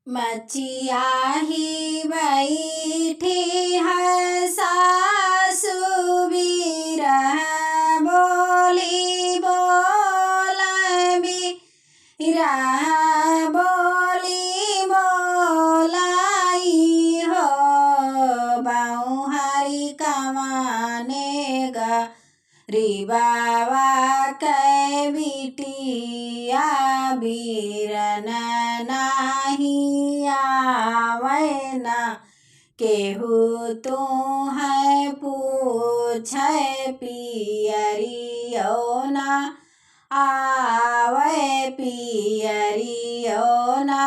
मचिया ही बैठी है सासु बिरह बोली बिरह बोली बोलाई हो बाऊहारी कमाने गा रे बाबा कै बिटिया बीरन नाही आवैना केहू तू है पूछे पियरियो ना आवे पियरियो ना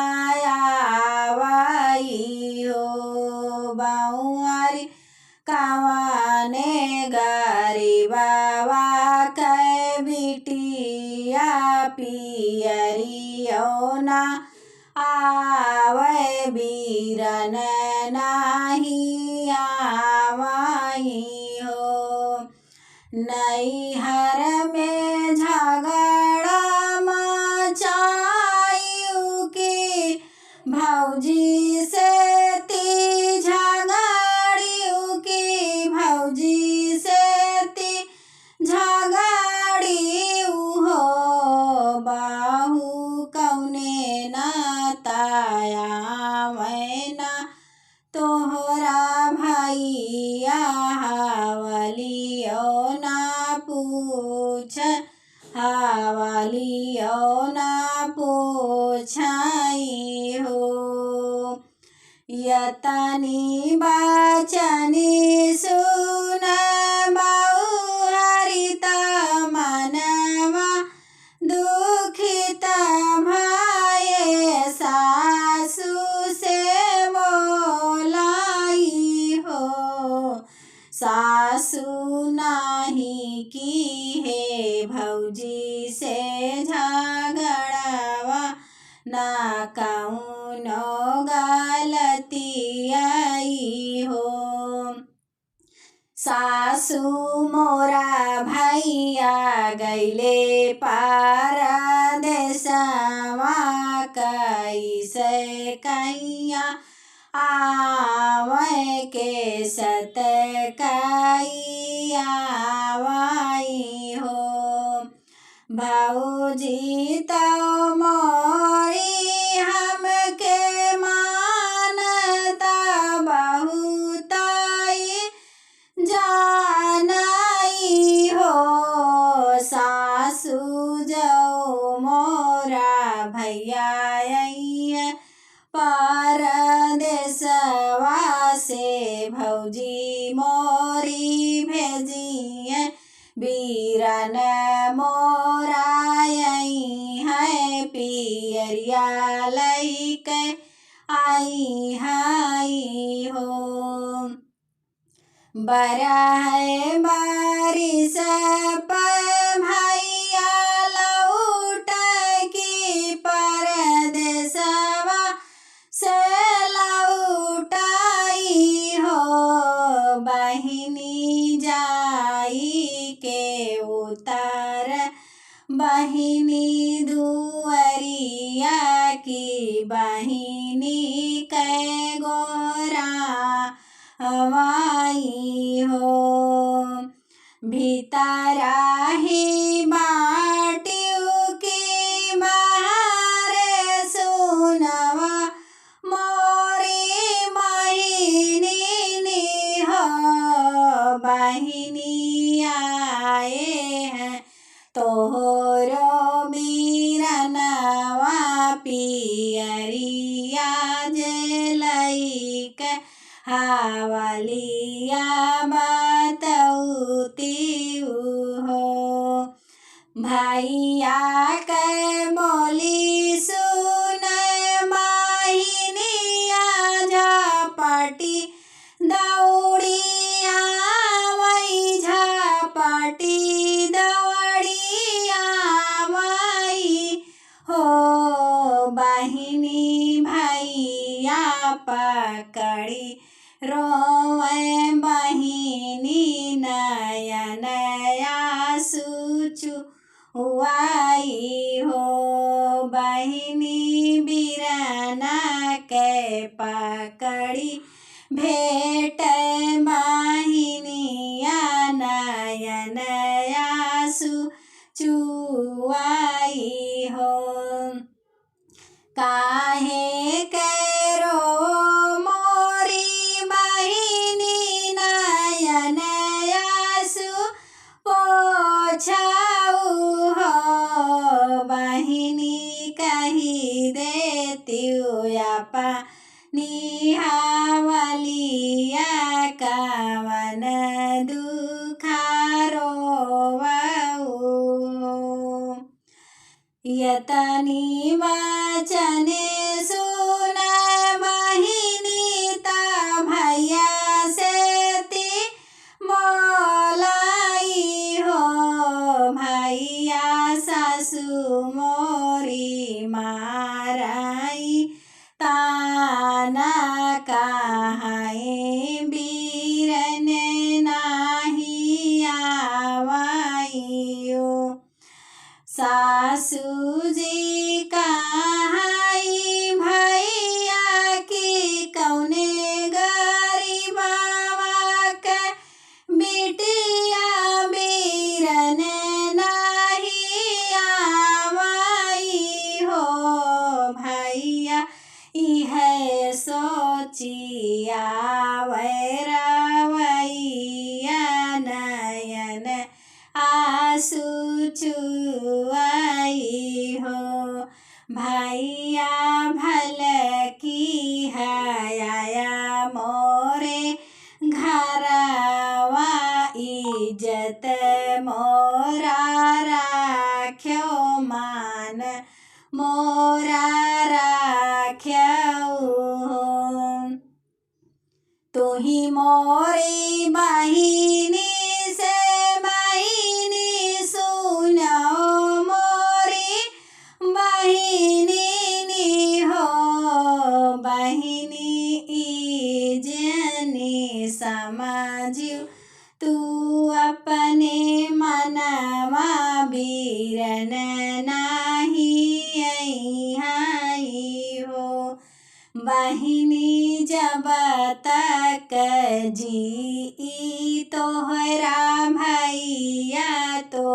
आवई हो बाउआरी कावाने गारी बाबा कै बिटिया पियरियो ना आवे बीरन नाही आवई हो नैहर में झगड़ा मचायु के भौजी से ती झगड़ियु के भौजी से ती झगड़ियु हो बाहू कौने नाताया मैना तोहरा भैया हावलियो ना पूछ हावलियो ना पूछाई हो यतनी बाचनी सुन बाऊ हरिता मनवा दुखित भाये सासु से बोलाई हो सासु नाही की है भौजी से झगड़वा ना कौनो गलती आई हो सासु मोरा भैया गैले पारदेसवा कैसे कैया आवे के सत कैया आवई हो भौजी तो मोरी हमके मानता बहुताई जानई हो सासु जो मोरा भैया परदेसवा से भौजी मोरी भेजिए बीरन मोराई है पियरिया लैके आई हाई हो बरा है बारिश पर भैया लौट की परदेसवा से लौटाई हो बहिनी जाई के उतार बहिनी दुअरिया की बहिनी कै गोरा हवाई हो भीतरा ही बाटियु की बाहर सुनवा मोरी बहिनी हो बहिनी आए हैं तोहरो बीरनवा पियरिया जलैक हावलिया बतौती हो भैया के बोली सुन बहिनिया झपटी दौड़िया वही झपटी दौड़िया वही हो बहिनी भैया पकड़ी रोवे बहिनी नयन आंसू हुआई हो। बहिनी बिरना के पकड़ी भेट बहिनिया नयन आंसू चुआई हो। काहे करो मोरी बहिनी नयन आंसू पोछाऊ हो। बहिनी कही देतियो अपनी हावलिया कवन दुखारो यतनी वचन सुन बहिनी ता भैया से ती बोलाई हो। भैया सासू मोरी माराई ताना कहाए बीरन नाही आवाइयो। सासू जी कहाई भैया की कौने गरीबवा के बिटिया बीरन नाही आवाई हो। भैया इहे सोचिया वैरवैया नयन आंसू चुआई हो। भैया भल की हया मोरे घरवा इज्जत मोरा राख्यो मान मोरा राख्यो हो। तुही मोरी बहिनी से बहिनी सुनो मोरी बहिनी हो। बहिनी इजनी समझियो तू अपने मनवा बीरन नाही आई हो। बहिनी जब तक जी तोहरा भैया तो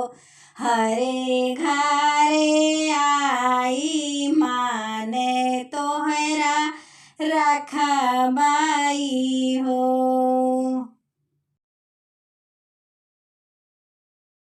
हरे घरे आई माने तोहरा रखबाई हो।